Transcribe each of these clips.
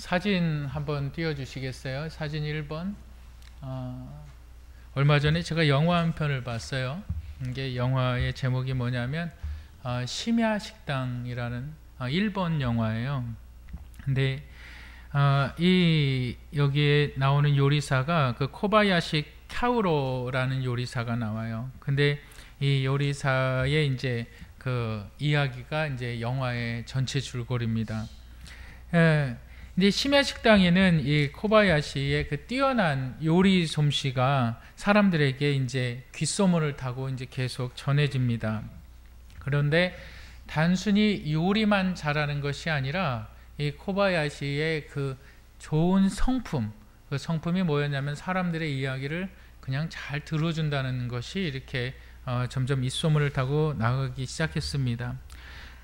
사진 한번 띄워주시겠어요? 사진 1번. 얼마 전에 제가 영화 한 편을 봤어요. 이게 영화의 제목이 뭐냐면 심야식당이라는 일본 영화예요. 근데 여기에 나오는 요리사가 그 코바야시 캬우로라는 요리사가 나와요. 근데 이 요리사의 이제 그 이야기가 이제 영화의 전체 줄거리입니다. 근데 심야식당에는 이 코바야시의 그 뛰어난 요리 솜씨가 사람들에게 이제 귓소문을 타고 이제 계속 전해집니다. 그런데 단순히 요리만 잘하는 것이 아니라 이 코바야시의 그 좋은 성품, 그 성품이 뭐였냐면 사람들의 이야기를 그냥 잘 들어준다는 것이 이렇게 점점 잇소문을 타고 나가기 시작했습니다.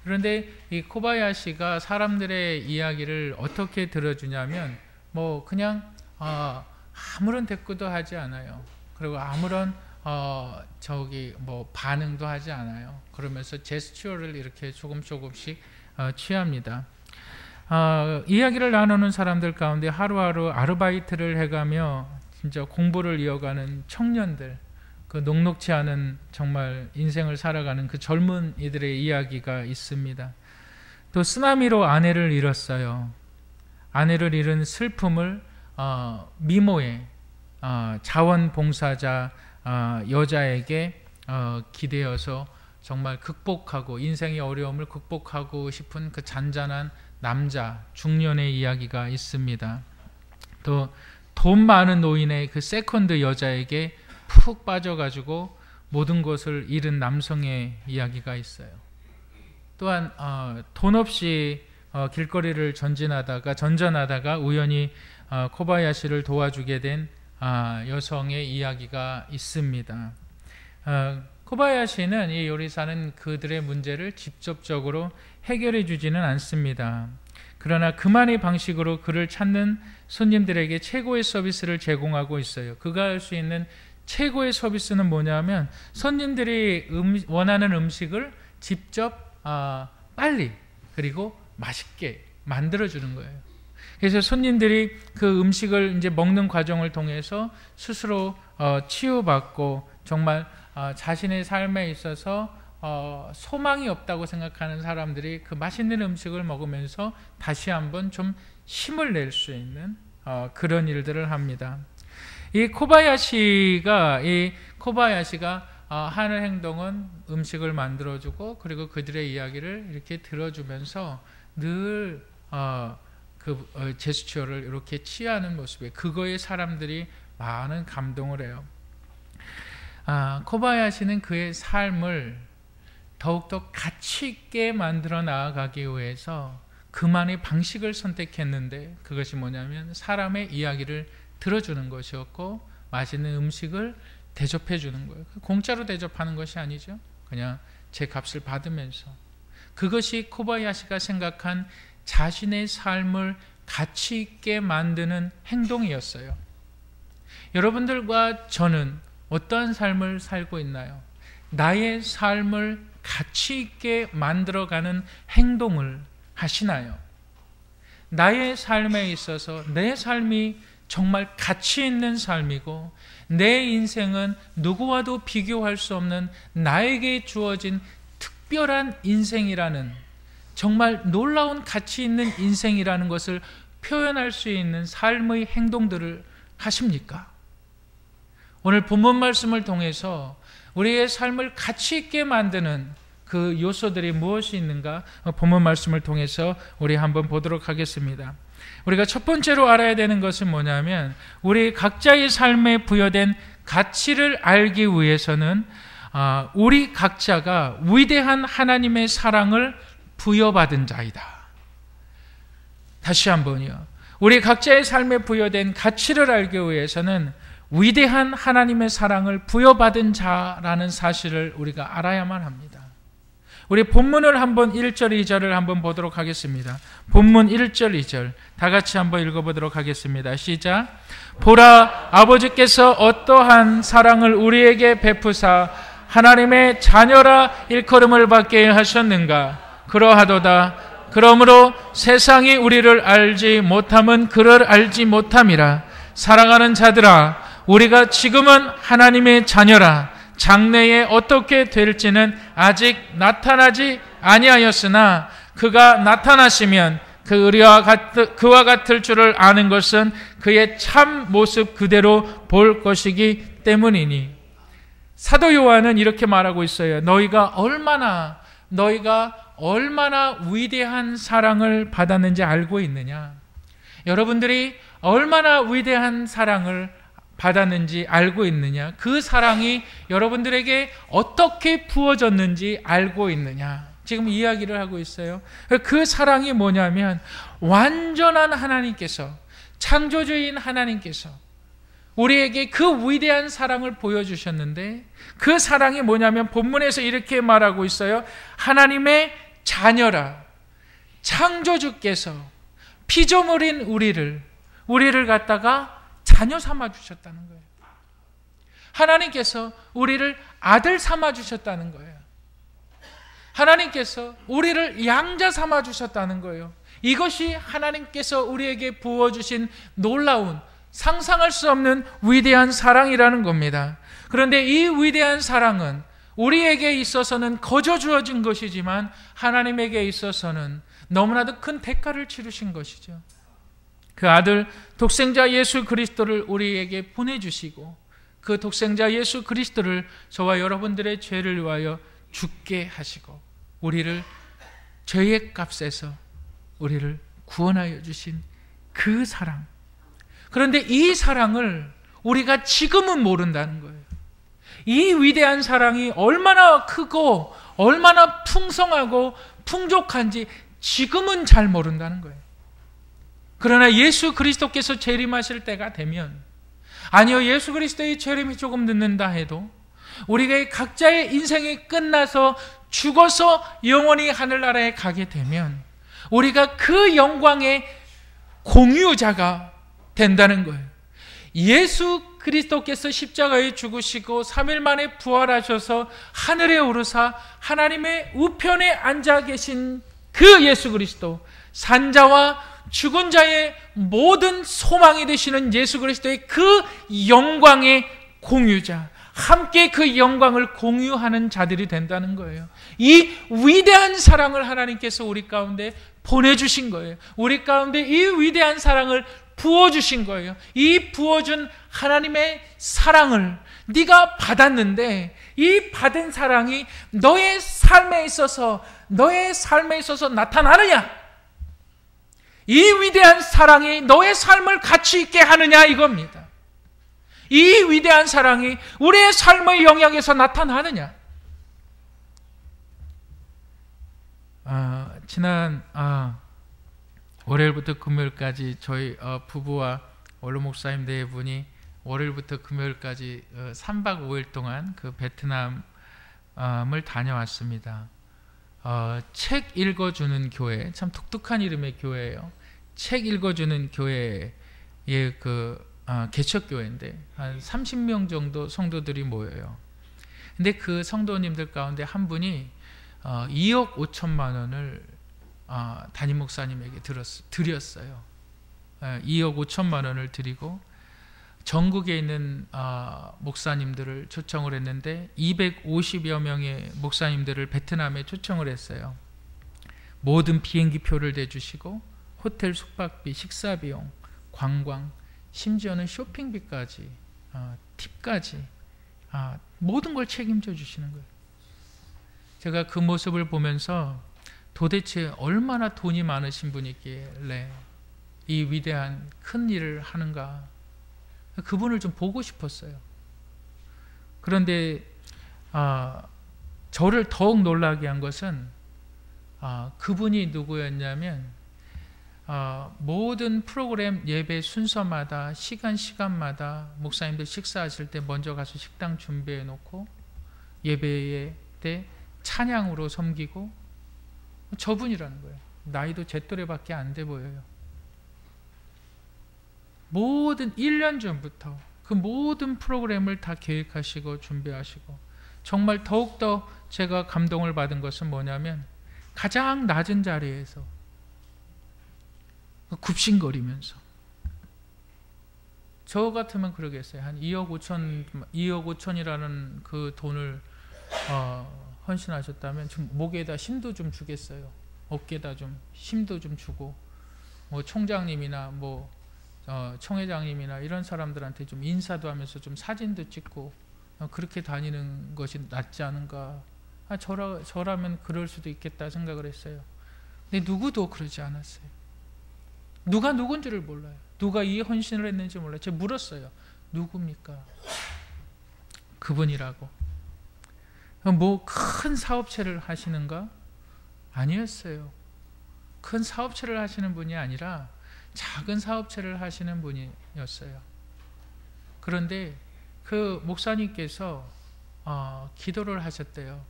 그런데 이 코바야시가 사람들의 이야기를 어떻게 들어주냐면 뭐 그냥 아무런 대꾸도 하지 않아요. 그리고 아무런 뭐 반응도 하지 않아요. 그러면서 제스처를 이렇게 조금씩 취합니다. 이야기를 나누는 사람들 가운데 하루하루 아르바이트를 해가며 진짜 공부를 이어가는 청년들, 그 녹록치 않은 정말 인생을 살아가는 그 젊은 이들의 이야기가 있습니다. 또 쓰나미로 아내를 잃었어요. 아내를 잃은 슬픔을 미모의 자원봉사자 여자에게 기대어서 정말 극복하고 인생의 어려움을 극복하고 싶은 그 잔잔한 남자 중년의 이야기가 있습니다. 또 돈 많은 노인의 그 세컨드 여자에게 푹 빠져가지고 모든 것을 잃은 남성의 이야기가 있어요. 또한 돈 없이 길거리를 전전하다가 우연히 코바야시를 도와주게 된 여성의 이야기가 있습니다. 코바야시는 이 요리사는 그들의 문제를 직접적으로 해결해 주지는 않습니다. 그러나 그만의 방식으로 그를 찾는 손님들에게 최고의 서비스를 제공하고 있어요. 그가 할 수 있는 최고의 서비스는 뭐냐면 손님들이 원하는 음식을 직접 빨리 그리고 맛있게 만들어주는 거예요. 그래서 손님들이 그 음식을 이제 먹는 과정을 통해서 스스로 치유받고 정말 자신의 삶에 있어서 소망이 없다고 생각하는 사람들이 그 맛있는 음식을 먹으면서 다시 한번 좀 힘을 낼 수 있는 그런 일들을 합니다. 이 코바야시가 하는 행동은 음식을 만들어주고 그리고 그들의 이야기를 이렇게 들어주면서 늘 제스처를 이렇게 취하는 모습에 그거에 사람들이 많은 감동을 해요. 코바야시는 그의 삶을 더욱더 가치 있게 만들어 나아가기 위해서 그만의 방식을 선택했는데 그것이 뭐냐면 사람의 이야기를 들어주는 것이었고 맛있는 음식을 대접해 주는 거예요. 공짜로 대접하는 것이 아니죠. 그냥 제 값을 받으면서. 그것이 코바야시가 생각한 자신의 삶을 가치 있게 만드는 행동이었어요. 여러분들과 저는 어떠한 삶을 살고 있나요? 나의 삶을 가치 있게 만들어가는 행동을 하시나요? 나의 삶에 있어서 내 삶이 정말 가치 있는 삶이고 내 인생은 누구와도 비교할 수 없는 나에게 주어진 특별한 인생이라는 정말 놀라운 가치 있는 인생이라는 것을 표현할 수 있는 삶의 행동들을 하십니까? 오늘 본문 말씀을 통해서 우리의 삶을 가치 있게 만드는 그 요소들이 무엇이 있는가 본문 말씀을 통해서 우리 한번 보도록 하겠습니다. 우리가 첫 번째로 알아야 되는 것은 뭐냐면 우리 각자의 삶에 부여된 가치를 알기 위해서는 우리 각자가 위대한 하나님의 사랑을 부여받은 자이다. 다시 한번요. 우리 각자의 삶에 부여된 가치를 알기 위해서는 위대한 하나님의 사랑을 부여받은 자라는 사실을 우리가 알아야만 합니다. 우리 본문을 한번 1절, 2절을 한번 보도록 하겠습니다. 본문 1절, 2절 다 같이 한번 읽어보도록 하겠습니다. 시작. 보라, 아버지께서 어떠한 사랑을 우리에게 베푸사 하나님의 자녀라 일컬음을 받게 하셨는가. 그러하도다. 그러므로 세상이 우리를 알지 못함은 그를 알지 못함이라. 사랑하는 자들아, 우리가 지금은 하나님의 자녀라. 장래에 어떻게 될지는 아직 나타나지 아니하였으나 그가 나타나시면 그와 같을 줄을 아는 것은 그의 참 모습 그대로 볼 것이기 때문이니. 사도 요한은 이렇게 말하고 있어요. 너희가 얼마나 위대한 사랑을 받았는지 알고 있느냐? 여러분들이 얼마나 위대한 사랑을 받았는지 알고 있느냐? 그 사랑이 여러분들에게 어떻게 부어졌는지 알고 있느냐? 지금 이야기를 하고 있어요. 그 사랑이 뭐냐면 완전한 하나님께서, 창조주인 하나님께서 우리에게 그 위대한 사랑을 보여주셨는데, 그 사랑이 뭐냐면 본문에서 이렇게 말하고 있어요. 하나님의 자녀라. 창조주께서 피조물인 우리를 갖다가 자녀 삼아 주셨다는 거예요. 하나님께서 우리를 아들 삼아 주셨다는 거예요. 하나님께서 우리를 양자 삼아 주셨다는 거예요. 이것이 하나님께서 우리에게 부어주신 놀라운, 상상할 수 없는 위대한 사랑이라는 겁니다. 그런데 이 위대한 사랑은 우리에게 있어서는 거저 주어진 것이지만 하나님에게 있어서는 너무나도 큰 대가를 치르신 것이죠. 그 아들 독생자 예수 그리스도를 우리에게 보내주시고, 그 독생자 예수 그리스도를 저와 여러분들의 죄를 위하여 죽게 하시고, 우리를 죄의 값에서 우리를 구원하여 주신 그 사랑. 그런데 이 사랑을 우리가 지금은 모른다는 거예요. 이 위대한 사랑이 얼마나 크고 얼마나 풍성하고 풍족한지 지금은 잘 모른다는 거예요. 그러나 예수 그리스도께서 재림하실 때가 되면, 아니요, 예수 그리스도의 재림이 조금 늦는다 해도 우리가 각자의 인생이 끝나서 죽어서 영원히 하늘나라에 가게 되면 우리가 그 영광의 공유자가 된다는 거예요. 예수 그리스도께서 십자가에 죽으시고 3일 만에 부활하셔서 하늘에 오르사 하나님의 우편에 앉아 계신 그 예수 그리스도, 산자와 죽은 자의 모든 소망이 되시는 예수 그리스도의 그 영광의 공유자, 함께 그 영광을 공유하는 자들이 된다는 거예요. 이 위대한 사랑을 하나님께서 우리 가운데 보내주신 거예요. 우리 가운데 이 위대한 사랑을 부어주신 거예요. 이 부어준 하나님의 사랑을 네가 받았는데, 이 받은 사랑이 너의 삶에 있어서 나타나느냐? 이 위대한 사랑이 너의 삶을 가치 있게 하느냐, 이겁니다. 이 위대한 사랑이 우리의 삶의 영역에서 나타나느냐? 지난 월요일부터 금요일까지 저희 부부와 원로 목사님 네 분이 월요일부터 금요일까지 3박 5일 동안 그 베트남을 다녀왔습니다. 책 읽어주는 교회, 참 독특한 이름의 교회예요. 책 읽어주는 교회의 개척교회인데 한 30명 정도 성도들이 모여요. 근데 그 성도님들 가운데 한 분이 2억 5천만 원을 담임 목사님에게 드렸어요. 2억 5천만 원을 드리고 전국에 있는 목사님들을 초청을 했는데 250여 명의 목사님들을 베트남에 초청을 했어요. 모든 비행기 표를 대주시고 호텔 숙박비, 식사비용, 관광, 심지어는 쇼핑비까지, 팁까지 모든 걸 책임져 주시는 거예요. 제가 그 모습을 보면서 도대체 얼마나 돈이 많으신 분이길래 이 위대한 큰 일을 하는가, 그분을 좀 보고 싶었어요. 그런데 저를 더욱 놀라게 한 것은 그분이 누구였냐면 모든 프로그램 예배 순서마다 시간마다 목사님들 식사하실 때 먼저 가서 식당 준비해 놓고 예배 때 찬양으로 섬기고, 저분이라는 거예요. 나이도 제 또래밖에 안 돼 보여요. 모든 1년 전부터 그 모든 프로그램을 다 계획하시고 준비하시고, 정말 더욱더 제가 감동을 받은 것은 뭐냐면 가장 낮은 자리에서 굽신거리면서. 저 같으면 그러겠어요. 한 2억 5천이라는 그 돈을 헌신하셨다면 좀 목에다 힘도 좀 주겠어요. 어깨에다 좀 힘도 좀 주고, 뭐 총장님이나 뭐 총회장님이나 이런 사람들한테 좀 인사도 하면서 좀 사진도 찍고 그렇게 다니는 것이 낫지 않은가. 저라면 그럴 수도 있겠다 생각을 했어요. 근데 누구도 그러지 않았어요. 누가 누군지를 몰라요. 누가 이 헌신을 했는지 몰라요. 제가 물었어요. 누굽니까? 그분이라고. 뭐 큰 사업체를 하시는가? 아니었어요. 큰 사업체를 하시는 분이 아니라 작은 사업체를 하시는 분이었어요. 그런데 그 목사님께서 기도를 하셨대요.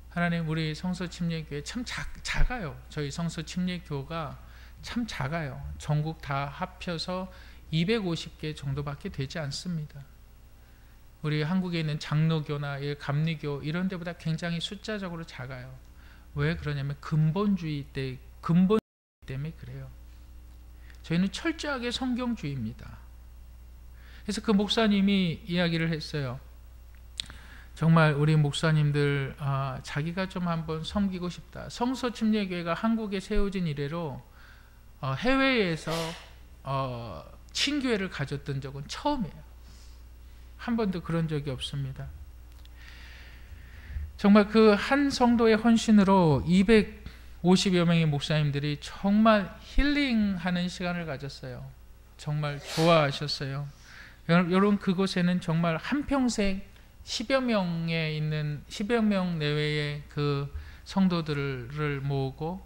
하나님, 우리 성서침례교회 참 작아요. 저희 성서침례교가 참 작아요. 전국 다 합쳐서 250개 정도밖에 되지 않습니다. 우리 한국에 있는 장로교나 감리교 이런 데보다 굉장히 숫자적으로 작아요. 왜 그러냐면 근본주의 때문에 그래요. 저희는 철저하게 성경주의입니다. 그래서 그 목사님이 이야기를 했어요. 정말 우리 목사님들 자기가 좀 한번 섬기고 싶다. 성서침례교회가 한국에 세워진 이래로 해외에서 친교회를 가졌던 적은 처음이에요. 한 번도 그런 적이 없습니다. 정말 그 한 성도의 헌신으로 250여 명의 목사님들이 정말 힐링하는 시간을 가졌어요. 정말 좋아하셨어요. 여러분, 그곳에는 정말 한평생 10여 명 내외의 그 성도들을 모으고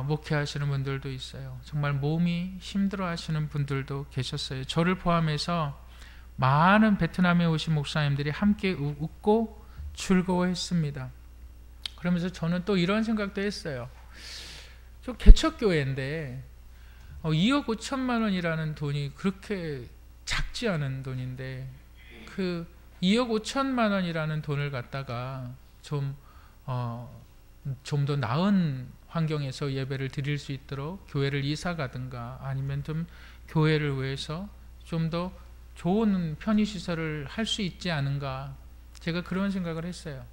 목회하시는 분들도 있어요. 정말 몸이 힘들어 하시는 분들도 계셨어요. 저를 포함해서 많은 베트남에 오신 목사님들이 함께 웃고 즐거워했습니다. 그러면서 저는 또 이런 생각도 했어요. 저 개척교회인데 2억 5천만 원이라는 돈이 그렇게 작지 않은 돈인데 그 2억 5천만 원이라는 돈을 갖다가 좀 더 나은 환경에서 예배를 드릴 수 있도록 교회를 이사 가든가 아니면 좀 교회를 위해서 좀 더 좋은 편의시설을 할 수 있지 않은가, 제가 그런 생각을 했어요.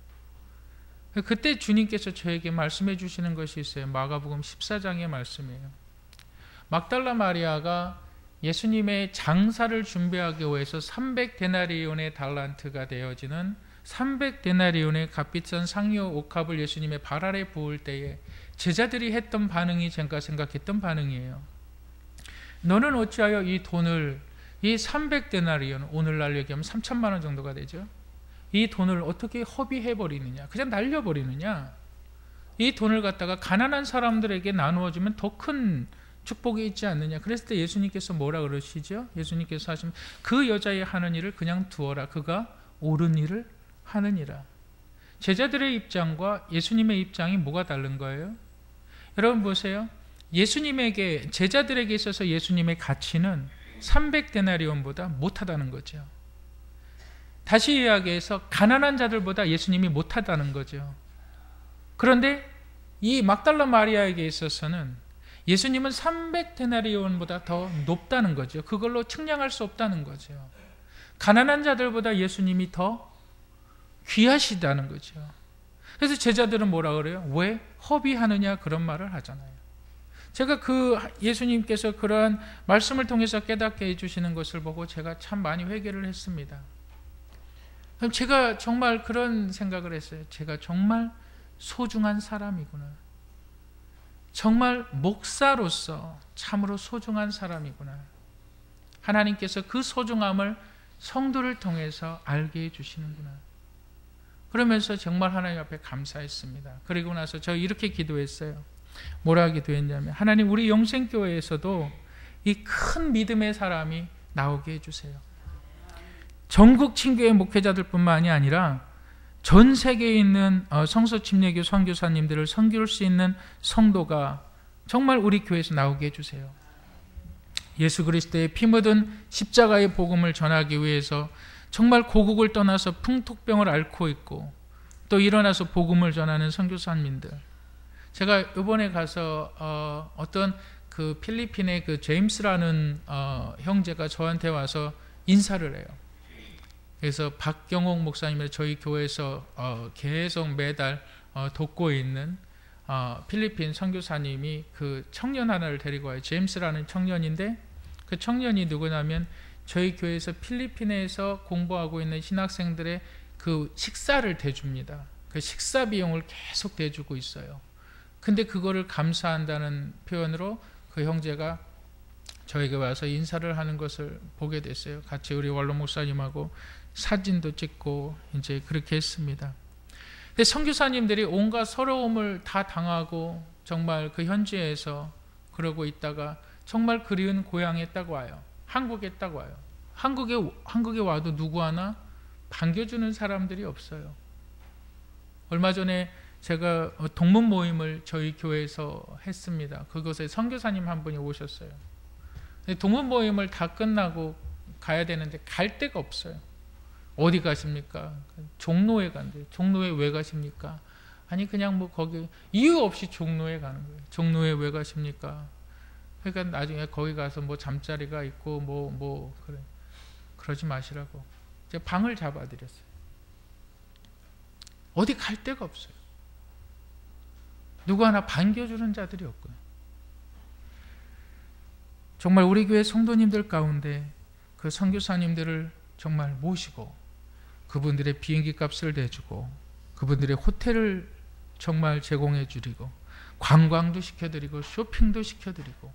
그때 주님께서 저에게 말씀해 주시는 것이 있어요. 마가복음 14장의 말씀이에요. 막달라 마리아가 예수님의 장사를 준비하기 위해서 300데나리온의 달란트가 되어지는 300데나리온의 값비싼 상여 옥합을 예수님의 발 아래 부을 때에 제자들이 했던 반응이 제가 생각했던 반응이에요. 너는 어찌하여 이 돈을, 이 300데나리온, 오늘날 얘기하면 3천만 원 정도가 되죠. 이 돈을 어떻게 허비해버리느냐, 그냥 날려버리느냐. 이 돈을 갖다가 가난한 사람들에게 나누어주면 더 큰 축복이 있지 않느냐. 그랬을 때 예수님께서 뭐라 그러시죠? 예수님께서 하시면 그 여자의 하는 일을 그냥 두어라. 그가 옳은 일을 하느니라. 제자들의 입장과 예수님의 입장이 뭐가 다른 거예요? 여러분 보세요. 예수님에게, 제자들에게 있어서 예수님의 가치는 300데나리온보다 못하다는 거죠. 다시 이야기해서 가난한 자들보다 예수님이 못하다는 거죠. 그런데 이 막달라 마리아에게 있어서는 예수님은 300데나리온보다 더 높다는 거죠. 그걸로 측량할 수 없다는 거죠. 가난한 자들보다 예수님이 더 귀하시다는 거죠. 그래서 제자들은 뭐라 그래요? 왜 허비하느냐, 그런 말을 하잖아요. 제가 그 예수님께서 그러한 말씀을 통해서 깨닫게 해주시는 것을 보고 제가 참 많이 회개를 했습니다. 그럼 제가 정말 그런 생각을 했어요. 제가 정말 소중한 사람이구나. 정말 목사로서 참으로 소중한 사람이구나. 하나님께서 그 소중함을 성도를 통해서 알게 해주시는구나. 그러면서 정말 하나님 앞에 감사했습니다. 그리고 나서 저 이렇게 기도했어요. 뭐라 기도했냐면, 하나님, 우리 영생교회에서도 이 큰 믿음의 사람이 나오게 해주세요. 전국 친교회 목회자들뿐만이 아니라 전 세계에 있는 성서침례교 선교사님들을 섬길 수 있는 성도가 정말 우리 교회에서 나오게 해주세요. 예수 그리스도의 피 묻은 십자가의 복음을 전하기 위해서 정말 고국을 떠나서 풍토병을 앓고 있고 또 일어나서 복음을 전하는 선교사님들, 제가 이번에 가서 어떤 그 필리핀의 그 제임스라는 형제가 저한테 와서 인사를 해요. 그래서 박경옥 목사님을 저희 교회에서 계속 매달 돕고 있는 필리핀 선교사님이 그 청년 하나를 데리고 와요. 제임스라는 청년인데, 그 청년이 누구냐면 저희 교회에서 필리핀에서 공부하고 있는 신학생들의 그 식사를 대줍니다. 그 식사 비용을 계속 대주고 있어요. 근데 그거를 감사한다는 표현으로 그 형제가 저에게 와서 인사를 하는 것을 보게 됐어요. 같이 우리 원로 목사님하고 사진도 찍고 이제 그렇게 했습니다. 근데 선교사님들이 온갖 서러움을 다 당하고 정말 그 현지에서 그러고 있다가 정말 그리운 고향에 딱 와요. 한국에 딱 와요. 한국에 와도 누구 하나 반겨주는 사람들이 없어요. 얼마 전에 제가 동문 모임을 저희 교회에서 했습니다. 그곳에 선교사님 한 분이 오셨어요. 동문 모임을 다 끝나고 가야 되는데 갈 데가 없어요. 어디 가십니까? 종로에 간대요. 종로에 왜 가십니까? 아니 그냥 뭐 거기 이유 없이 종로에 가는 거예요. 종로에 왜 가십니까? 그러니까 나중에 거기 가서 뭐 잠자리가 있고 뭐 그래. 그러지 마시라고 제가 방을 잡아드렸어요. 어디 갈 데가 없어요. 누구 하나 반겨주는 자들이 없고요. 정말 우리 교회 성도님들 가운데 그 선교사님들을 정말 모시고 그분들의 비행기 값을 내주고 그분들의 호텔을 정말 제공해 드리고 관광도 시켜드리고 쇼핑도 시켜드리고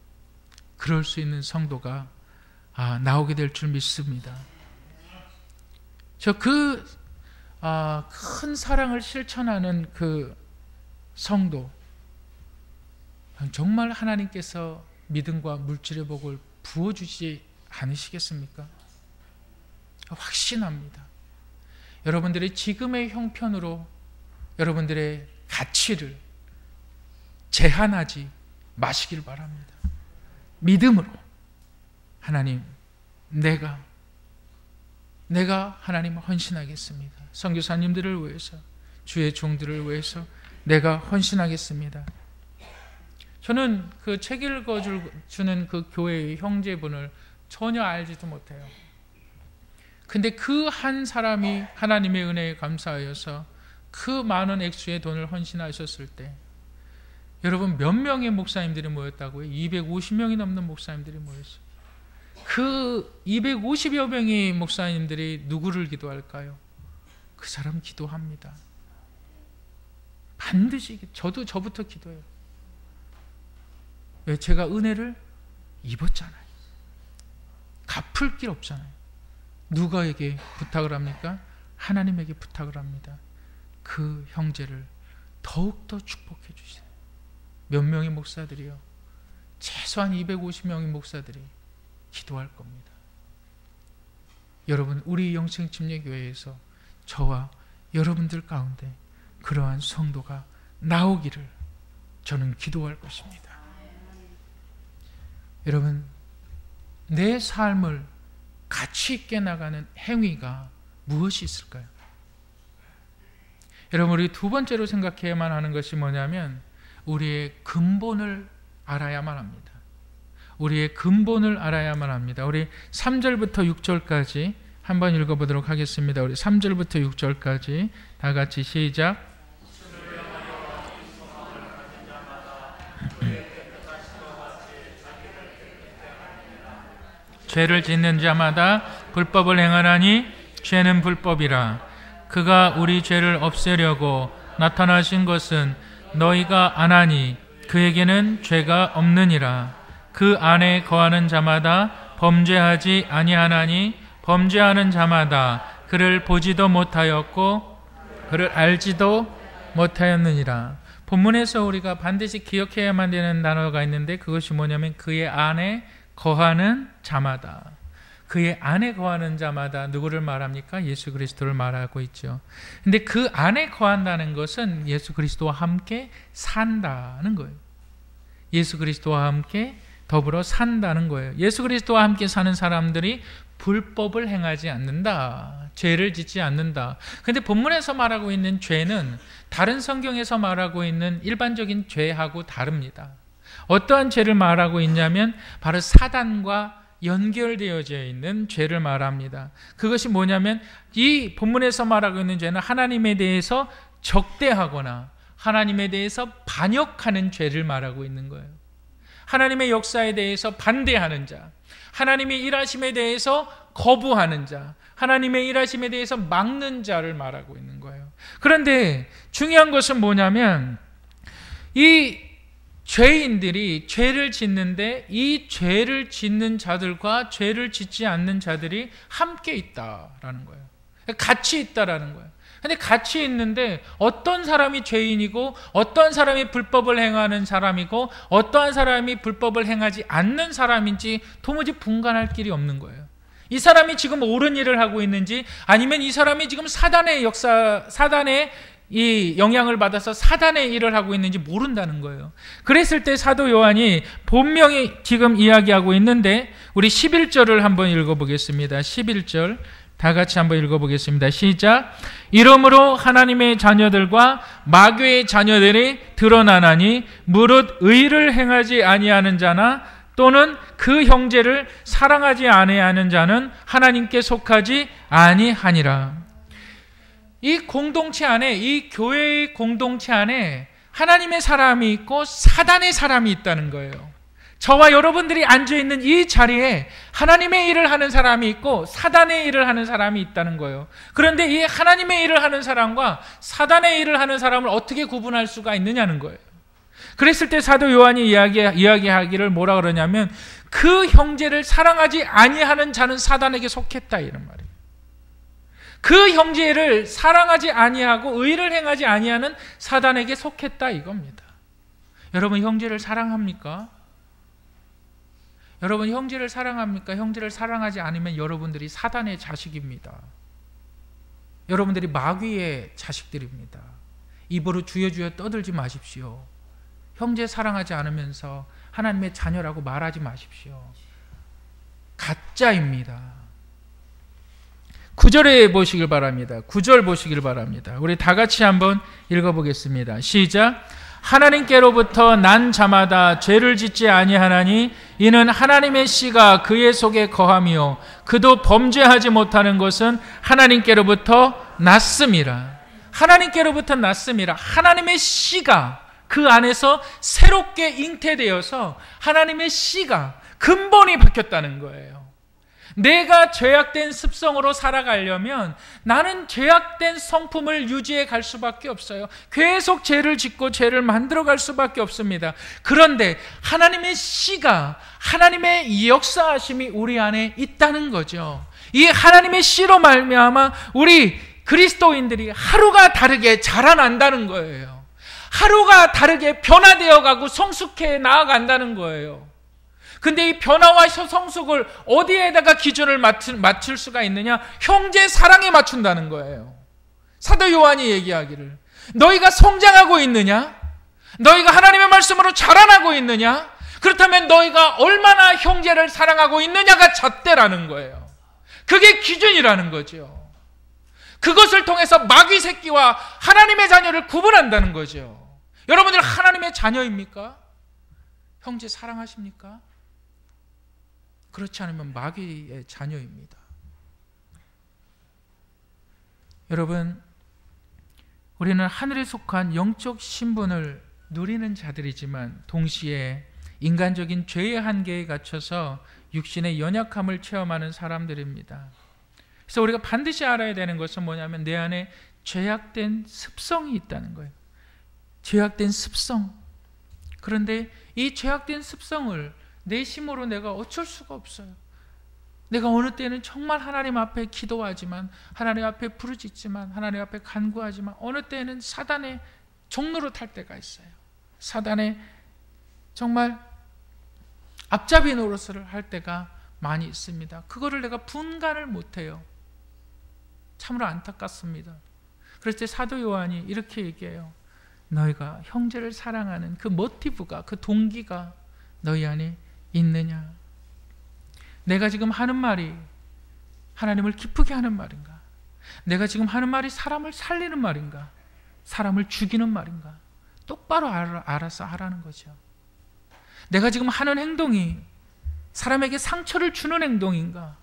그럴 수 있는 성도가 나오게 될 줄 믿습니다. 저 그 큰 사랑을 실천하는 그 성도, 정말 하나님께서 믿음과 물질의 복을 부어주지 않으시겠습니까? 확신합니다. 여러분들의 지금의 형편으로 여러분들의 가치를 제한하지 마시길 바랍니다. 믿음으로 하나님, 내가 하나님 헌신하겠습니다. 선교사님들을 위해서, 주의 종들을 위해서 내가 헌신하겠습니다. 저는 그 책 읽어주는 그 교회의 형제분을 전혀 알지도 못해요. 근데 그 한 사람이 하나님의 은혜에 감사하여서 그 많은 액수의 돈을 헌신하셨을 때 여러분 몇 명의 목사님들이 모였다고요? 250명이 넘는 목사님들이 모였어요. 그 250여 명의 목사님들이 누구를 기도할까요? 그 사람 기도합니다. 반드시 저부터 기도해요. 왜? 제가 은혜를 입었잖아요. 갚을 길 없잖아요. 누가에게 부탁을 합니까? 하나님에게 부탁을 합니다. 그 형제를 더욱더 축복해 주세요. 몇 명의 목사들이요? 최소한 250명의 목사들이 기도할 겁니다. 여러분, 우리 영생침례교회에서 저와 여러분들 가운데 그러한 성도가 나오기를 저는 기도할 것입니다. 여러분, 내 삶을 가치 있게 나가는 행위가 무엇이 있을까요? 여러분, 우리 두 번째로 생각해야만 하는 것이 뭐냐면 우리의 근본을 알아야만 합니다. 우리의 근본을 알아야만 합니다. 우리 3절부터 6절까지 한번 읽어보도록 하겠습니다. 우리 3절부터 6절까지 다 같이 시작. 죄를 짓는 자마다 불법을 행하나니 죄는 불법이라. 그가 우리 죄를 없애려고 나타나신 것은 너희가 아나니 그에게는 죄가 없느니라. 그 안에 거하는 자마다 범죄하지 아니하나니 범죄하는 자마다 그를 보지도 못하였고 그를 알지도 못하였느니라. 본문에서 우리가 반드시 기억해야만 되는 단어가 있는데 그것이 뭐냐면 그의 안에 거하는 자마다. 그의 안에 거하는 자마다 누구를 말합니까? 예수 그리스도를 말하고 있죠. 근데 그 안에 거한다는 것은 예수 그리스도와 함께 산다는 거예요. 예수 그리스도와 함께 더불어 산다는 거예요. 예수 그리스도와 함께 사는 사람들이 불법을 행하지 않는다. 죄를 짓지 않는다. 근데 본문에서 말하고 있는 죄는 다른 성경에서 말하고 있는 일반적인 죄하고 다릅니다. 어떠한 죄를 말하고 있냐면 바로 사단과 연결되어져 있는 죄를 말합니다. 그것이 뭐냐면 이 본문에서 말하고 있는 죄는 하나님에 대해서 적대하거나 하나님에 대해서 반역하는 죄를 말하고 있는 거예요. 하나님의 역사에 대해서 반대하는 자, 하나님의 일하심에 대해서 거부하는 자, 하나님의 일하심에 대해서 막는 자를 말하고 있는 거예요. 그런데 중요한 것은 뭐냐면 이 죄인들이 죄를 짓는데 이 죄를 짓는 자들과 죄를 짓지 않는 자들이 함께 있다라는 거예요. 같이 있다라는 거예요. 근데 같이 있는데 어떤 사람이 죄인이고 어떤 사람이 불법을 행하는 사람이고 어떠한 사람이 불법을 행하지 않는 사람인지 도무지 분간할 길이 없는 거예요. 이 사람이 지금 옳은 일을 하고 있는지 아니면 이 사람이 지금 사단의 이 영향을 받아서 사단의 일을 하고 있는지 모른다는 거예요. 그랬을 때 사도 요한이 분명히 지금 이야기하고 있는데 우리 11절을 한번 읽어보겠습니다. 11절 다 같이 한번 읽어보겠습니다. 시작. 이러므로 하나님의 자녀들과 마귀의 자녀들이 드러나나니 무릇 의를 행하지 아니하는 자나 또는 그 형제를 사랑하지 아니하는 자는 하나님께 속하지 아니하니라. 이 공동체 안에, 이 교회의 공동체 안에 하나님의 사람이 있고 사단의 사람이 있다는 거예요. 저와 여러분들이 앉아있는 이 자리에 하나님의 일을 하는 사람이 있고 사단의 일을 하는 사람이 있다는 거예요. 그런데 이 하나님의 일을 하는 사람과 사단의 일을 하는 사람을 어떻게 구분할 수가 있느냐는 거예요. 그랬을 때 사도 요한이 이야기하기를 뭐라 그러냐면 그 형제를 사랑하지 아니하는 자는 사단에게 속했다 이런 말이에요. 그 형제를 사랑하지 아니하고 의를 행하지 아니하는 사단에게 속했다 이겁니다. 여러분 형제를 사랑합니까? 여러분 형제를 사랑합니까? 형제를 사랑하지 않으면 여러분들이 사단의 자식입니다. 여러분들이 마귀의 자식들입니다. 입으로 주여 떠들지 마십시오. 형제 사랑하지 않으면서 하나님의 자녀라고 말하지 마십시오. 가짜입니다. 9절에 보시길 바랍니다. 9절 보시길 바랍니다. 우리 다 같이 한번 읽어보겠습니다. 시작. 하나님께로부터 난 자마다 죄를 짓지 아니하나니 이는 하나님의 씨가 그의 속에 거함이요 그도 범죄하지 못하는 것은 하나님께로부터 났음이라. 하나님께로부터 났음이라. 하나님의 씨가 그 안에서 새롭게 잉태되어서 하나님의 씨가 근본이 바뀌었다는 거예요. 내가 죄악된 습성으로 살아가려면 나는 죄악된 성품을 유지해 갈 수밖에 없어요. 계속 죄를 짓고 죄를 만들어 갈 수밖에 없습니다. 그런데 하나님의 씨가, 하나님의 역사하심이 우리 안에 있다는 거죠. 이 하나님의 씨로 말미암아 우리 그리스도인들이 하루가 다르게 자라난다는 거예요. 하루가 다르게 변화되어 가고 성숙해 나아간다는 거예요. 근데 이 변화와 성숙을 어디에다가 기준을 맞출 수가 있느냐? 형제 사랑에 맞춘다는 거예요. 사도 요한이 얘기하기를 너희가 성장하고 있느냐? 너희가 하나님의 말씀으로 자라나고 있느냐? 그렇다면 너희가 얼마나 형제를 사랑하고 있느냐가 잣대라는 거예요. 그게 기준이라는 거죠. 그것을 통해서 마귀 새끼와 하나님의 자녀를 구분한다는 거죠. 여러분들 하나님의 자녀입니까? 형제 사랑하십니까? 그렇지 않으면 마귀의 자녀입니다. 여러분, 우리는 하늘에 속한 영적 신분을 누리는 자들이지만 동시에 인간적인 죄의 한계에 갇혀서 육신의 연약함을 체험하는 사람들입니다. 그래서 우리가 반드시 알아야 되는 것은 뭐냐면 내 안에 죄악된 습성이 있다는 거예요. 죄악된 습성. 그런데 이 죄악된 습성을 내 힘으로 내가 어쩔 수가 없어요. 내가 어느 때는 정말 하나님 앞에 기도하지만, 하나님 앞에 부르짖지만, 하나님 앞에 간구하지만 어느 때는 사단의 종로로 탈 때가 있어요. 사단의 정말 앞잡이 노릇을 할 때가 많이 있습니다. 그거를 내가 분간을 못해요. 참으로 안타깝습니다. 그럴 때 사도 요한이 이렇게 얘기해요. 너희가 형제를 사랑하는 그 모티브가, 그 동기가 너희 안에 있느냐? 내가 지금 하는 말이 하나님을 기쁘게 하는 말인가? 내가 지금 하는 말이 사람을 살리는 말인가? 사람을 죽이는 말인가? 똑바로 알아서 하라는 거죠. 내가 지금 하는 행동이 사람에게 상처를 주는 행동인가?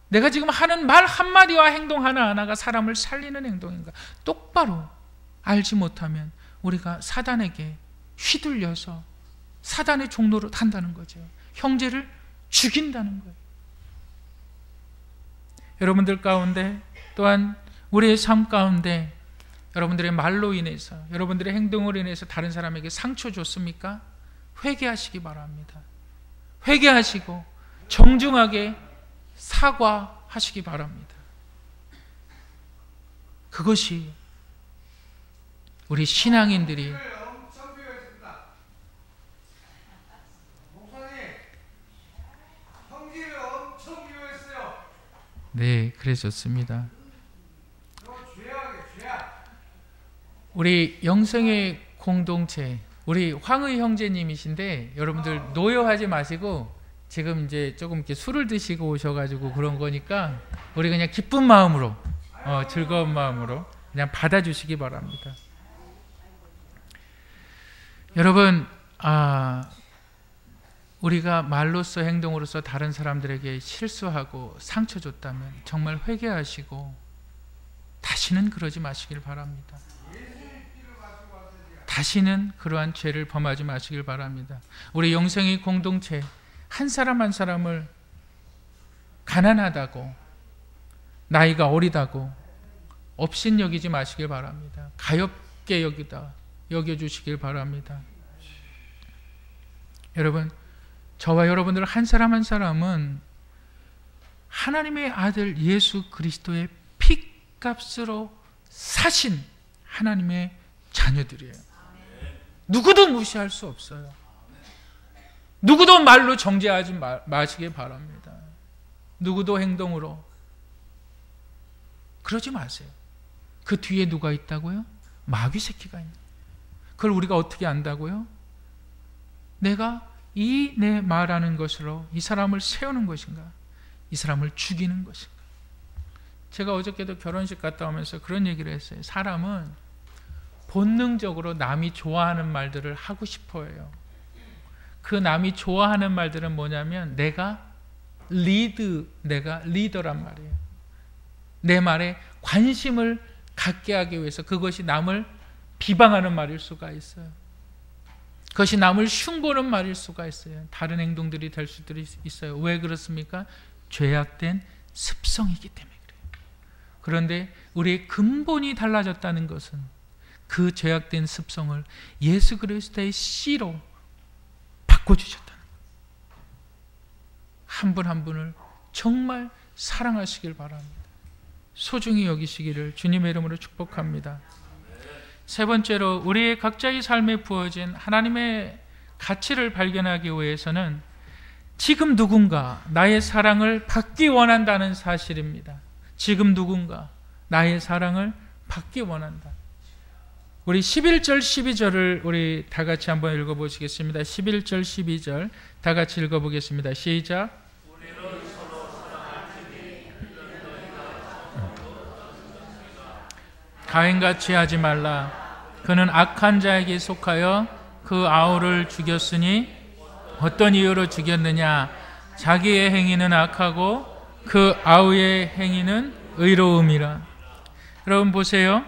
내가 지금 하는 말 한마디와 행동 하나하나가 사람을 살리는 행동인가? 똑바로 알지 못하면 우리가 사단에게 휘둘려서 사단의 종로로 탄다는 거죠. 형제를 죽인다는 거예요. 여러분들 가운데 또한 우리의 삶 가운데 여러분들의 말로 인해서 여러분들의 행동으로 인해서 다른 사람에게 상처 줬습니까? 회개하시기 바랍니다. 회개하시고 정중하게 사과하시기 바랍니다. 그것이 우리 신앙인들이 네, 그래졌습니다. 우리 영성의 공동체, 우리 황의 형제님이신데 여러분들 노여하지 마시고 지금 이제 조금 이렇게 술을 드시고 오셔가지고 그런 거니까 우리 그냥 기쁜 마음으로, 즐거운 마음으로 그냥 받아주시기 바랍니다. 여러분, 우리가 말로써 행동으로써 다른 사람들에게 실수하고 상처 줬다면 정말 회개하시고 다시는 그러지 마시길 바랍니다. 다시는 그러한 죄를 범하지 마시길 바랍니다. 우리 영생의 공동체 한 사람 한 사람을 가난하다고 나이가 어리다고 업신여기지 마시길 바랍니다. 가엾게 여겨주시길 바랍니다. 여러분, 저와 여러분들 한 사람 한 사람은 하나님의 아들 예수 그리스도의 피값으로 사신 하나님의 자녀들이에요. 누구도 무시할 수 없어요. 누구도 말로 정죄하지 마시길 바랍니다. 누구도 행동으로 그러지 마세요. 그 뒤에 누가 있다고요? 마귀 새끼가 있는. 그걸 우리가 어떻게 안다고요? 내가 이 내 말하는 것으로 이 사람을 세우는 것인가? 이 사람을 죽이는 것인가? 제가 어저께도 결혼식 갔다 오면서 그런 얘기를 했어요. 사람은 본능적으로 남이 좋아하는 말들을 하고 싶어 해요. 그 남이 좋아하는 말들은 뭐냐면 내가 리더란 말이에요. 내 말에 관심을 갖게 하기 위해서 그것이 남을 비방하는 말일 수가 있어요. 그것이 남을 흉보는 말일 수가 있어요. 다른 행동들이 될 수도 있어요. 왜 그렇습니까? 죄악된 습성이기 때문에 그래요. 그런데 우리의 근본이 달라졌다는 것은 그 죄악된 습성을 예수 그리스도의 씨로 바꿔주셨다는 거예요. 한 분 한 분을 정말 사랑하시길 바랍니다. 소중히 여기시기를 주님의 이름으로 축복합니다. 세 번째로 우리의 각자의 삶에 부어진 하나님의 가치를 발견하기 위해서는 지금 누군가 나의 사랑을 받기 원한다는 사실입니다. 지금 누군가 나의 사랑을 받기 원한다. 우리 11절 12절을 우리 다 같이 한번 읽어보시겠습니다. 11절 12절 다 같이 읽어보겠습니다. 시작. 가인같이 하지 말라. 그는 악한 자에게 속하여 그 아우를 죽였으니 어떤 이유로 죽였느냐? 자기의 행위는 악하고 그 아우의 행위는 의로움이라. 여러분 보세요.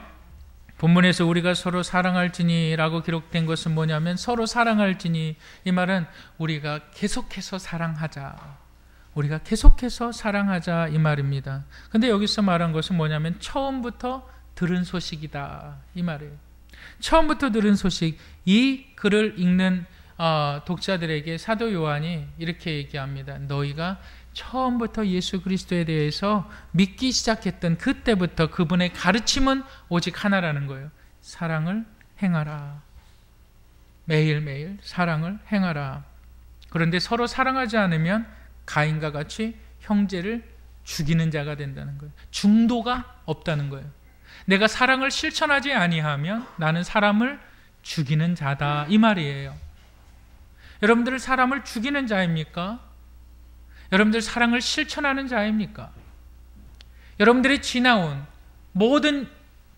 본문에서 우리가 서로 사랑할지니라고 기록된 것은 뭐냐면 서로 사랑할지니, 이 말은 우리가 계속해서 사랑하자. 우리가 계속해서 사랑하자 이 말입니다. 근데 여기서 말한 것은 뭐냐면 처음부터 들은 소식이다 이 말이에요. 처음부터 들은 소식. 이 글을 읽는 독자들에게 사도 요한이 이렇게 얘기합니다. 너희가 처음부터 예수 그리스도에 대해서 믿기 시작했던 그때부터 그분의 가르침은 오직 하나라는 거예요. 사랑을 행하라. 매일매일 사랑을 행하라. 그런데 서로 사랑하지 않으면 가인과 같이 형제를 죽이는 자가 된다는 거예요. 중도가 없다는 거예요. 내가 사랑을 실천하지 아니하면 나는 사람을 죽이는 자다 이 말이에요. 여러분들 사람을 죽이는 자입니까? 여러분들 사랑을 실천하는 자입니까? 여러분들이 지나온 모든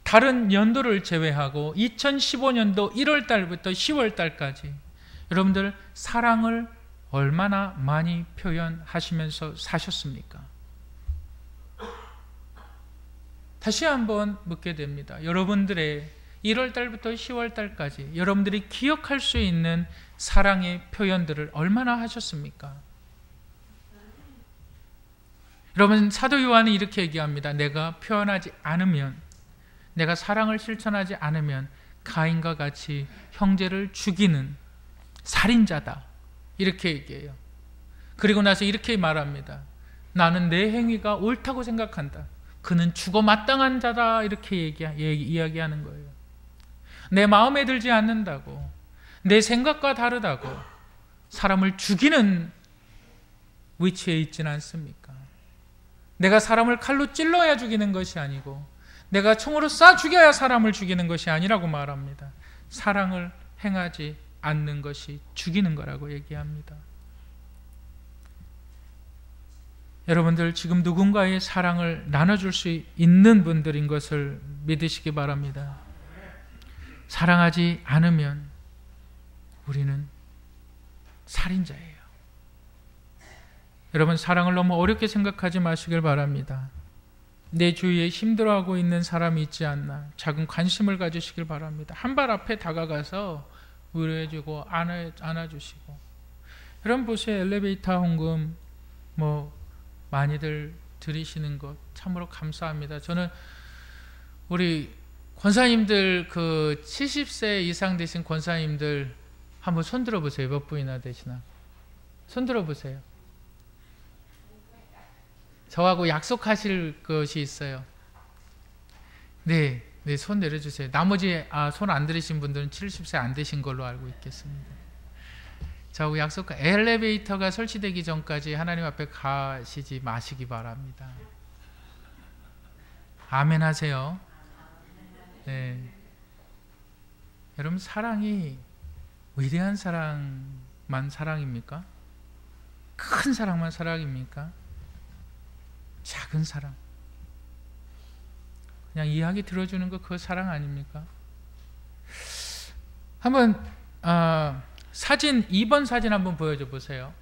다른 연도를 제외하고 2015년도 1월 달부터 10월 달까지 여러분들 사랑을 얼마나 많이 표현하시면서 사셨습니까? 다시 한번 묻게 됩니다. 여러분들의 1월달부터 10월달까지 여러분들이 기억할 수 있는 사랑의 표현들을 얼마나 하셨습니까? 여러분, 사도 요한은 이렇게 얘기합니다. 내가 표현하지 않으면, 내가 사랑을 실천하지 않으면 가인과 같이 형제를 죽이는 살인자다, 이렇게 얘기해요. 그리고 나서 이렇게 말합니다. 나는 내 행위가 옳다고 생각한다. 그는 죽어 마땅한 자다, 이렇게 이야기하는 거예요. 내 마음에 들지 않는다고, 내 생각과 다르다고 사람을 죽이는 위치에 있지는 않습니까? 내가 사람을 칼로 찔러야 죽이는 것이 아니고 내가 총으로 쏴 죽여야 사람을 죽이는 것이 아니라고 말합니다. 사랑을 행하지 않는 것이 죽이는 거라고 얘기합니다. 여러분들 지금 누군가의 사랑을 나눠줄 수 있는 분들인 것을 믿으시기 바랍니다. 사랑하지 않으면 우리는 살인자예요. 여러분, 사랑을 너무 어렵게 생각하지 마시길 바랍니다. 내 주위에 힘들어하고 있는 사람이 있지 않나 작은 관심을 가지시길 바랍니다. 한 발 앞에 다가가서 위로해주고 안아주시고. 여러분 보세요. 엘리베이터 헌금 많이들 드리시는 것 참으로 감사합니다. 저는 우리 권사님들 70세 이상 되신 권사님들 한번 손 들어보세요. 몇 분이나 되시나? 손 들어보세요. 저하고 약속하실 것이 있어요. 네, 손 내려주세요. 나머지 손 안 들으신 분들은 70세 안 되신 걸로 알고 있겠습니다. 저하고 엘리베이터가 설치되기 전까지 하나님 앞에 가시지 마시기 바랍니다. 아멘 하세요. 네. 여러분, 사랑이 위대한 사랑만 사랑입니까? 큰 사랑만 사랑입니까? 작은 사랑, 그냥 이야기 들어주는 거, 그거 사랑 아닙니까? 한번 2번 사진 한번 보여줘 보세요.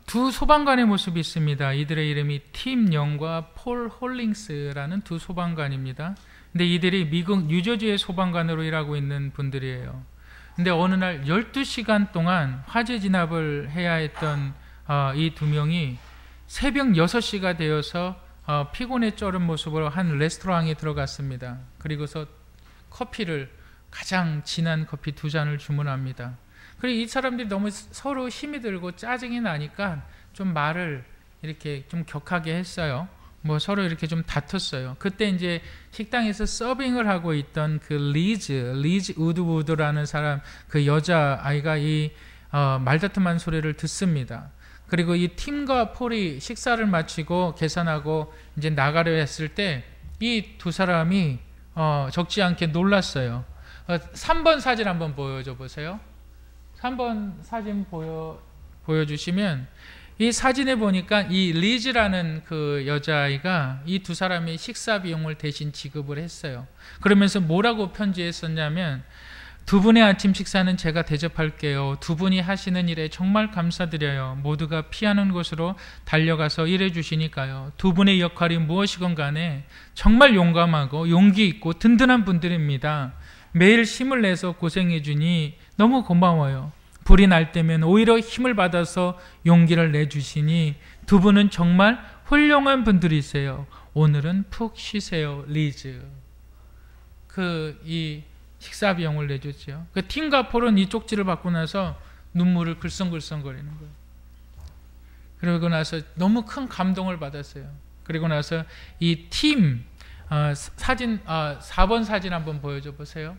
두 소방관의 모습이 있습니다. 이들의 이름이 팀 영과 폴 홀링스라는 두 소방관입니다. 근데 이들이 미국 뉴저지의 소방관으로 일하고 있는 분들이에요. 근데 어느 날 12시간 동안 화재 진압을 해야 했던 이 두 명이 새벽 6시가 되어서 피곤에 쩔은 모습으로 한 레스토랑에 들어갔습니다. 그리고서 커피를, 가장 진한 커피 2잔을 주문합니다. 그리고 이 사람들이 너무 서로 힘이 들고 짜증이 나니까 좀 말을 이렇게 좀 격하게 했어요. 서로 이렇게 좀 다퉜어요. 그때 이제 식당에서 서빙을 하고 있던 그 리즈 우드우드라는 사람, 그 여자아이가 이 말다툼한 소리를 듣습니다. 그리고 이 팀과 폴이 식사를 마치고 계산하고 이제 나가려 했을 때 이 두 사람이 적지 않게 놀랐어요. 3번 사진 한번 보여줘 보세요. 3번 사진 보여주시면 이 사진에 보니까 이 리즈라는 그 여자아이가 이 두 사람의 식사 비용을 대신 지급을 했어요. 그러면서 뭐라고 편지에 썼냐면, 두 분의 아침 식사는 제가 대접할게요. 두 분이 하시는 일에 정말 감사드려요. 모두가 피하는 곳으로 달려가서 일해 주시니까요. 두 분의 역할이 무엇이건 간에 정말 용감하고 용기 있고 든든한 분들입니다. 매일 힘을 내서 고생해 주니 너무 고마워요. 불이 날 때면 오히려 힘을 받아서 용기를 내주시니 두 분은 정말 훌륭한 분들이세요. 오늘은 푹 쉬세요, 리즈. 이 식사 비용을 내줬죠. 그 팀과 폴은 이 쪽지를 받고 나서 눈물을 글썽글썽거리는 거예요. 그러고 나서 너무 큰 감동을 받았어요. 그리고 나서 이 팀 사진 4번 사진 한번 보여줘 보세요.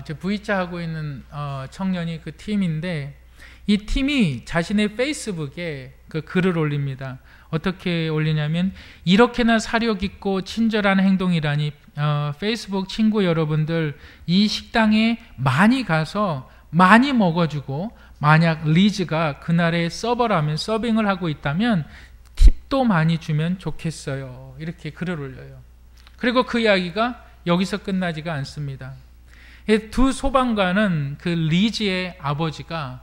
저 V자 하고 있는 청년이 그 팀인데, 이 팀이 자신의 페이스북에 그 글을 올립니다. 어떻게 올리냐면, 이렇게나 사력 있고 친절한 행동이라니, 페이스북 친구 여러분들, 이 식당에 많이 가서 많이 먹어주고, 만약 리즈가 그날의 서버라면, 서빙을 하고 있다면 팁도 많이 주면 좋겠어요. 이렇게 글을 올려요. 그리고 그 이야기가 여기서 끝나지가 않습니다. 두 소방관은 그 리지의 아버지가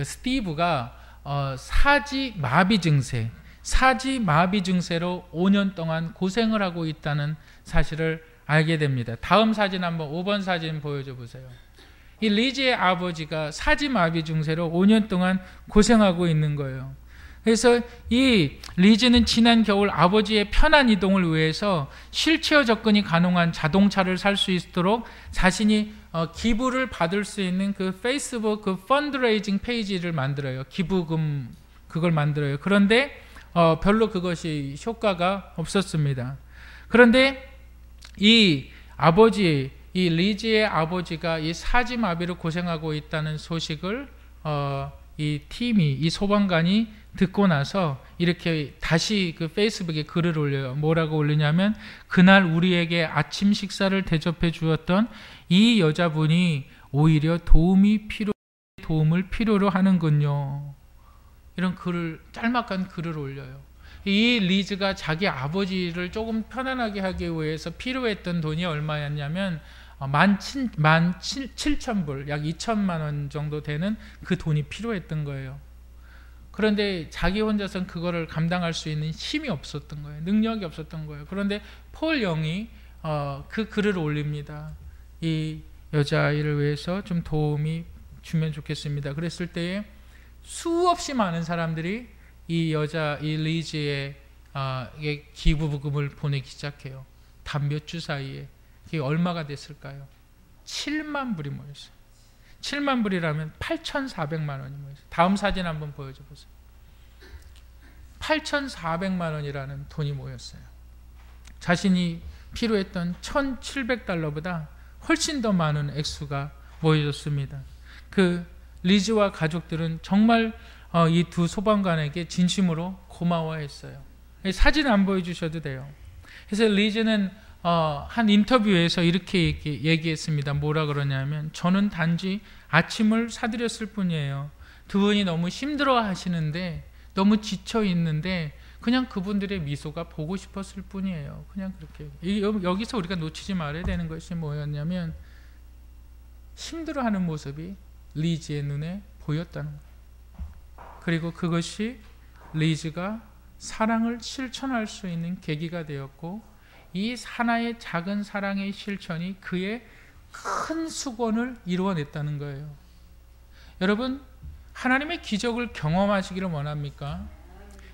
스티브가 사지 마비 증세로 5년 동안 고생을 하고 있다는 사실을 알게 됩니다. 다음 사진 한번 5번 사진 보여줘 보세요. 이 리지의 아버지가 사지 마비 증세로 5년 동안 고생하고 있는 거예요. 그래서 이 리즈는 지난 겨울 아버지의 편한 이동을 위해서 휠체어 접근이 가능한 자동차를 살 수 있도록 자신이 기부를 받을 수 있는 그 페이스북 그 펀드레이징 페이지를 만들어요. 기부금 그걸 만들어요. 그런데 별로 그것이 효과가 없었습니다. 그런데 이 리즈의 아버지가 이 사지마비로 고생하고 있다는 소식을 이 소방관이 듣고 나서 이렇게 다시 그 페이스북에 글을 올려요. 뭐라고 올리냐면, 그날 우리에게 아침 식사를 대접해 주었던 이 여자분이 오히려 도움을 필요로 하는군요. 이런 짤막한 글을 올려요. 이 리즈가 자기 아버지를 조금 편안하게 하기 위해서 필요했던 돈이 얼마였냐면 17,000불, 약 2천만 원 정도 되는 그 돈이 필요했던 거예요. 그런데 자기 혼자서는 그거를 감당할 수 있는 힘이 없었던 거예요. 능력이 없었던 거예요. 그런데 폴 영이 그 글을 올립니다. 이 여자아이를 위해서 좀 도움이 주면 좋겠습니다. 그랬을 때에 수없이 많은 사람들이 이 리즈의 기부금을 보내기 시작해요. 단 몇 주 사이에. 그게 얼마가 됐을까요? 7만 불이 모였어요. 7만 불이라면 8,400만 원이 모였어요. 다음 사진 한번 보여줘 보세요. 8,400만 원이라는 돈이 모였어요. 자신이 필요했던 1,700달러보다 훨씬 더 많은 액수가 모여졌습니다. 그 리즈와 가족들은 정말 이 두 소방관에게 진심으로 고마워했어요. 사진 안 보여주셔도 돼요. 그래서 리즈는 한 인터뷰에서 이렇게 얘기했습니다. 뭐라 그러냐면, 저는 단지 아침을 사드렸을 뿐이에요. 두 분이 너무 힘들어 하시는데, 너무 지쳐 있는데 그냥 그분들의 미소가 보고 싶었을 뿐이에요. 그냥 그렇게. 여기서 우리가 놓치지 말아야 되는 것이 뭐였냐면, 힘들어하는 모습이 리즈의 눈에 보였다는 거예요. 그리고 그것이 리즈가 사랑을 실천할 수 있는 계기가 되었고, 이 하나의 작은 사랑의 실천이 그의 큰 수건을 이루어냈다는 거예요. 여러분, 하나님의 기적을 경험하시기를 원합니까?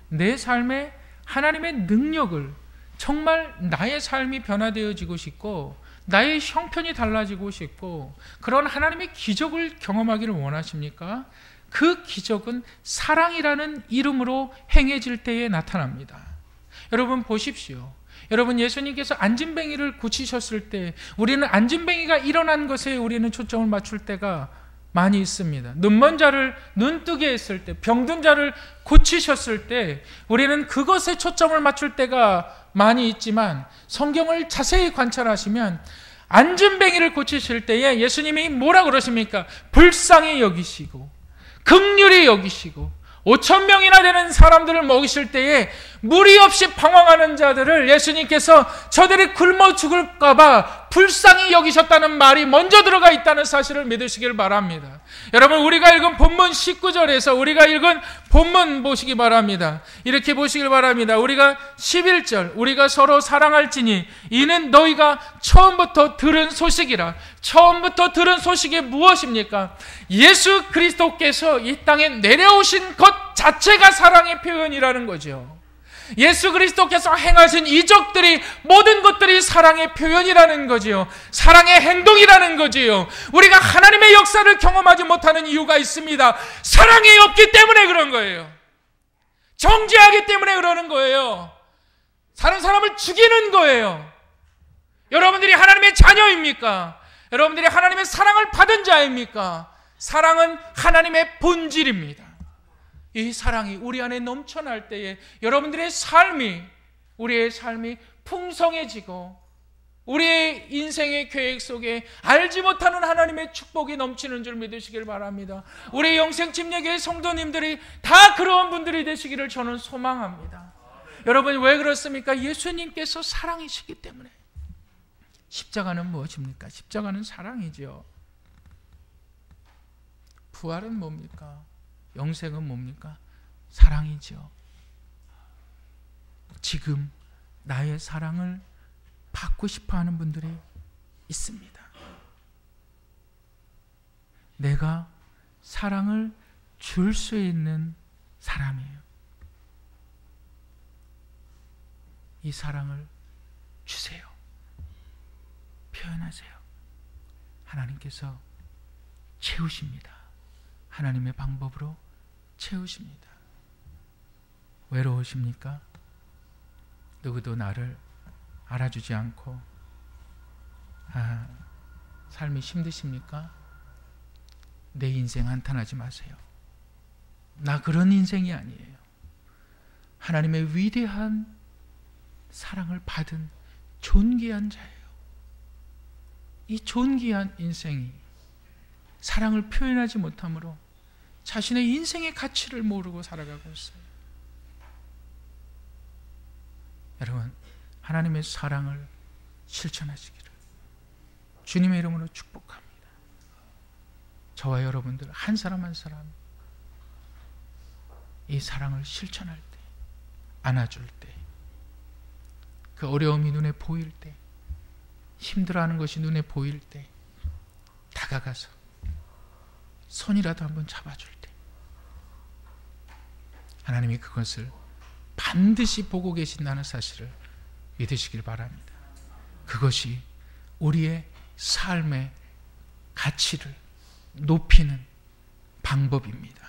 내 삶에 하나님의 능력을, 정말 나의 삶이 변화되어지고 싶고 나의 형편이 달라지고 싶고 그런 하나님의 기적을 경험하기를 원하십니까? 그 기적은 사랑이라는 이름으로 행해질 때에 나타납니다. 여러분 보십시오. 여러분, 예수님께서 안진뱅이를 고치셨을 때 우리는 안진뱅이가 일어난 것에 우리는 초점을 맞출 때가 많이 있습니다. 눈먼 자를 눈뜨게 했을 때, 병든 자를 고치셨을 때 우리는 그것에 초점을 맞출 때가 많이 있지만, 성경을 자세히 관찰하시면 안진뱅이를 고치실 때에 예수님이 뭐라 그러십니까? 불쌍히 여기시고 긍휼히 여기시고 5,000명이나 되는 사람들을 먹이실 때에 무리 없이 방황하는 자들을 예수님께서 저들이 굶어 죽을까 봐 불쌍히 여기셨다는 말이 먼저 들어가 있다는 사실을 믿으시길 바랍니다. 여러분, 우리가 읽은 본문 19절에서 우리가 읽은 본문 보시기 바랍니다. 이렇게 보시길 바랍니다. 우리가 11절, 우리가 서로 사랑할지니 이는 너희가 처음부터 들은 소식이라. 처음부터 들은 소식이 무엇입니까? 예수 그리스도께서 이 땅에 내려오신 것 자체가 사랑의 표현이라는 거죠. 예수 그리스도께서 행하신 이적들이, 모든 것들이 사랑의 표현이라는 거지요. 사랑의 행동이라는 거지요. 우리가 하나님의 역사를 경험하지 못하는 이유가 있습니다. 사랑이 없기 때문에 그런 거예요. 정죄하기 때문에 그러는 거예요. 다른 사람을 죽이는 거예요. 여러분들이 하나님의 자녀입니까? 여러분들이 하나님의 사랑을 받은 자입니까? 사랑은 하나님의 본질입니다. 이 사랑이 우리 안에 넘쳐날 때에 여러분들의 삶이, 우리의 삶이 풍성해지고 우리의 인생의 계획 속에 알지 못하는 하나님의 축복이 넘치는 줄 믿으시길 바랍니다. 우리 영생침례교회 성도님들이 다 그런 분들이 되시기를 저는 소망합니다. 여러분, 왜 그렇습니까? 예수님께서 사랑이시기 때문에. 십자가는 무엇입니까? 십자가는 사랑이죠. 부활은 뭡니까? 영생은 뭡니까? 사랑이죠. 지금 나의 사랑을 받고 싶어하는 분들이 있습니다. 내가 사랑을 줄 수 있는 사람이에요. 이 사랑을 주세요. 표현하세요. 하나님께서 채우십니다. 하나님의 방법으로 채우십니다. 외로우십니까? 누구도 나를 알아주지 않고 삶이 힘드십니까? 내 인생 한탄하지 마세요. 나 그런 인생이 아니에요. 하나님의 위대한 사랑을 받은 존귀한 자예요. 이 존귀한 인생이 사랑을 표현하지 못함으로 자신의 인생의 가치를 모르고 살아가고 있어요. 여러분, 하나님의 사랑을 실천하시기를 주님의 이름으로 축복합니다. 저와 여러분들 한 사람 한 사람 이 사랑을 실천할 때, 안아줄 때, 그 어려움이 눈에 보일 때, 힘들어하는 것이 눈에 보일 때 다가가서 손이라도 한번 잡아줄 때 하나님이 그것을 반드시 보고 계신다는 사실을 믿으시길 바랍니다. 그것이 우리의 삶의 가치를 높이는 방법입니다.